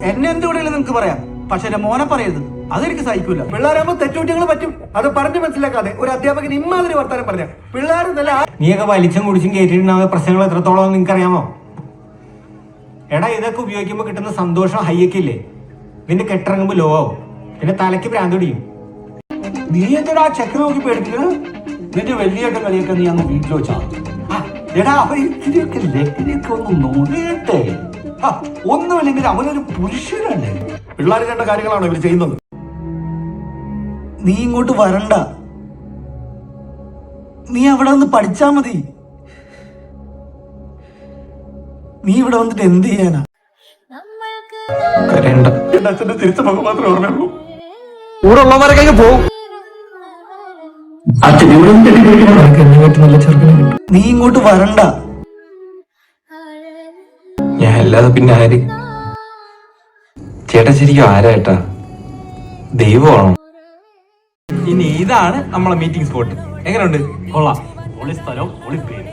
എന്നെ എന്തുകൂടെയും നിങ്ങൾക്ക് പറയാം, പക്ഷെ എന്റെ മോനെ പറയരുത്, അതെനിക്ക് സഹിക്കൂല. പിള്ളേരാകുമ്പോൾ തെറ്റുകുറ്റങ്ങൾ പറ്റും, അത് പറഞ്ഞു മനസ്സിലാക്കാതെ ഒരു അധ്യാപകൻ ഇമ്മാതിരി വർത്താനം പറഞ്ഞ പിള്ളേർ നല്ല. നീയൊക്കെ വലിച്ചും കുടിച്ചും കയറ്റിയിട്ടുണ്ടാവുന്ന പ്രശ്നങ്ങൾ എത്രത്തോളം നിങ്ങൾക്ക് അറിയാമോ? എടാ, ഇതൊക്കെ ഉപയോഗിക്കുമ്പോൾ കിട്ടുന്ന സന്തോഷം ഹയ്യക്കില്ലേ, നിന്റെ കെട്ടിറങ്ങുമ്പോ ലോ ആവും, പിന്നെ തലയ്ക്ക് ഭ്രാന്ത് പിടിക്കും. നീ എന്തിനാ ചെക്ക് നോക്കി പേടിക്കുന്നത്? നിന്റെ വലിയേട്ടൻ കളിയൊക്കെ നീ അന്ന് വീട്ടിൽ വെച്ചാ എടാ, അവ ഇത്തിരിയൊക്കെ ലഹരിയൊക്കെ ഒന്ന് നോക്കിയിട്ടെ. ഒന്നുമില്ലെങ്കിൽ അവനൊരു പുരുഷനല്ലേ. പിള്ളേർ കണ്ട കാര്യങ്ങളാണ് ഇവർ ചെയ്യുന്നത്. നീ ഇങ്ങോട്ട് വരണ്ട, നീ അവിടെ വന്ന് പഠിച്ചാ മതി. നീ ഇവിടെ വന്നിട്ട് എന്ത് ചെയ്യാനാ? എന്റെ അച്ഛന്റെ തിരിച്ച മുഖം മാത്രമേ ഓർമ്മയുള്ളൂ. കൂടെ ഉള്ളവരൊക്കെ പോകും. നീ ഇങ്ങോട്ട് വരണ്ട. ഞാൻ അല്ലാതെ പിന്നെ ആര്? ചേട്ടാ ശരിക്കും ആരാ? ദൈവമാണോ? ഇനി ഇതാണ് നമ്മളെ മീറ്റിംഗ് സ്പോട്ട്. എങ്ങനെയുണ്ട്? കൊള്ളാം. ഒളി സ്ഥലം, ഒളി പേര്.